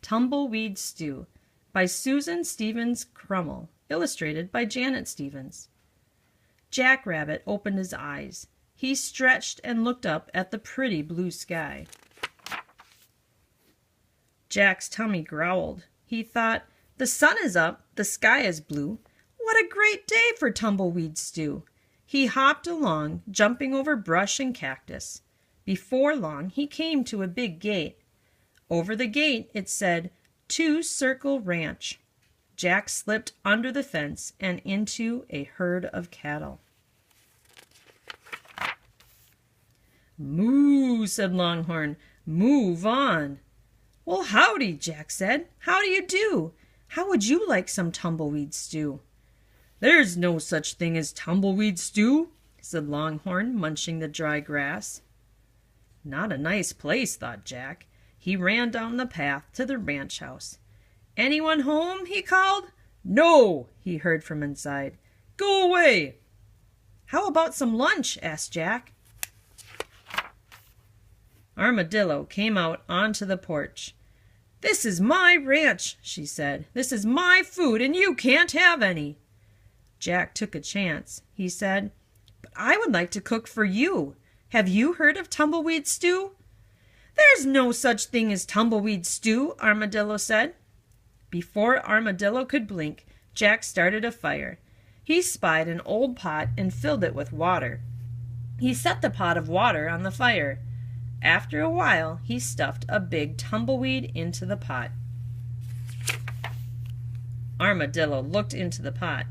Tumbleweed Stew by Susan Stevens Crummell, illustrated by Janet Stevens. Jack Rabbit opened his eyes. He stretched and looked up at the pretty blue sky. Jack's tummy growled. He thought, "The sun is up, the sky is blue. What a great day for tumbleweed stew!" He hopped along, jumping over brush and cactus. Before long he came to a big gate. Over the gate it said, "Two Circle Ranch." Jack slipped under the fence and into a herd of cattle. "Moo," said Longhorn. "Move on." "Well, howdy," Jack said. "How do you do? How would you like some tumbleweed stew?" "There's no such thing as tumbleweed stew," said Longhorn, munching the dry grass. Not a nice place, thought Jack. He ran down the path to the ranch house. "Anyone home?" he called. "No," he heard from inside. "Go away." "How about some lunch?" asked Jack. Armadillo came out onto the porch. "This is my ranch," she said. "This is my food, and you can't have any." Jack took a chance. He said, "But I would like to cook for you. Have you heard of tumbleweed stew?" "There's no such thing as tumbleweed stew," Armadillo said. Before Armadillo could blink, Jack started a fire. He spied an old pot and filled it with water. He set the pot of water on the fire. After a while, he stuffed a big tumbleweed into the pot. Armadillo looked into the pot.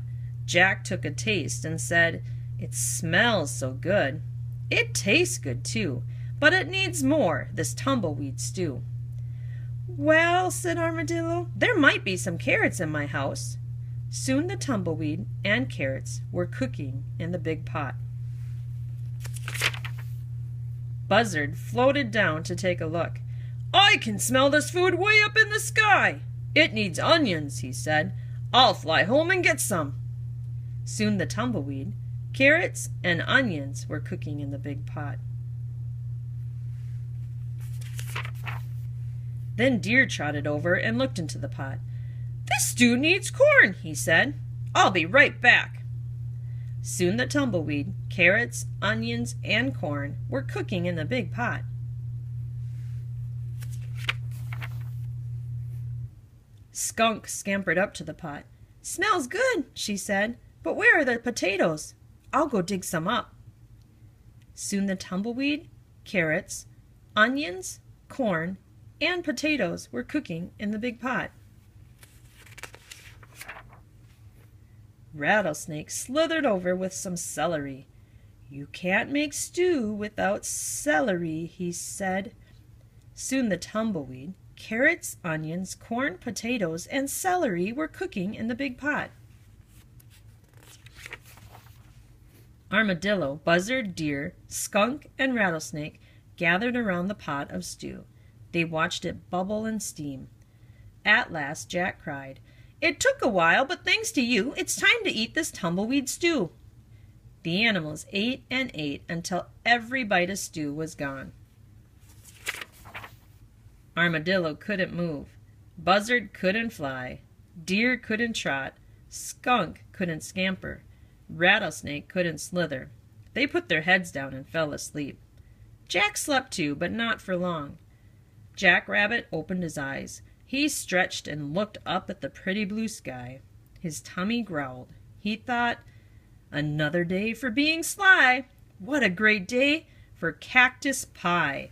Jack took a taste and said, "It smells so good. It tastes good too, but it needs more, this tumbleweed stew." "Well," said Armadillo, "there might be some carrots in my house." Soon the tumbleweed and carrots were cooking in the big pot. Buzzard floated down to take a look. "I can smell this food way up in the sky. It needs onions," he said. "I'll fly home and get some." Soon the tumbleweed, carrots, and onions were cooking in the big pot. Then Deer trotted over and looked into the pot. "This stew needs corn," he said. "I'll be right back." Soon the tumbleweed, carrots, onions, and corn were cooking in the big pot. Skunk scampered up to the pot. "Smells good," she said, "but where are the potatoes? I'll go dig some up." Soon the tumbleweed, carrots, onions, corn, and potatoes were cooking in the big pot. Rattlesnake slithered over with some celery. "You can't make stew without celery," he said. Soon the tumbleweed, carrots, onions, corn, potatoes, and celery were cooking in the big pot. Armadillo, Buzzard, Deer, Skunk, and Rattlesnake gathered around the pot of stew. They watched it bubble and steam. At last Jack cried, "It took a while, but thanks to you, it's time to eat this tumbleweed stew." The animals ate and ate until every bite of stew was gone. Armadillo couldn't move. Buzzard couldn't fly. Deer couldn't trot. Skunk couldn't scamper. Rattlesnake couldn't slither. They put their heads down and fell asleep. Jack slept too, but not for long. Jack Rabbit opened his eyes. He stretched and looked up at the pretty blue sky. His tummy growled. He thought, "Another day for being sly. What a great day for cactus pie."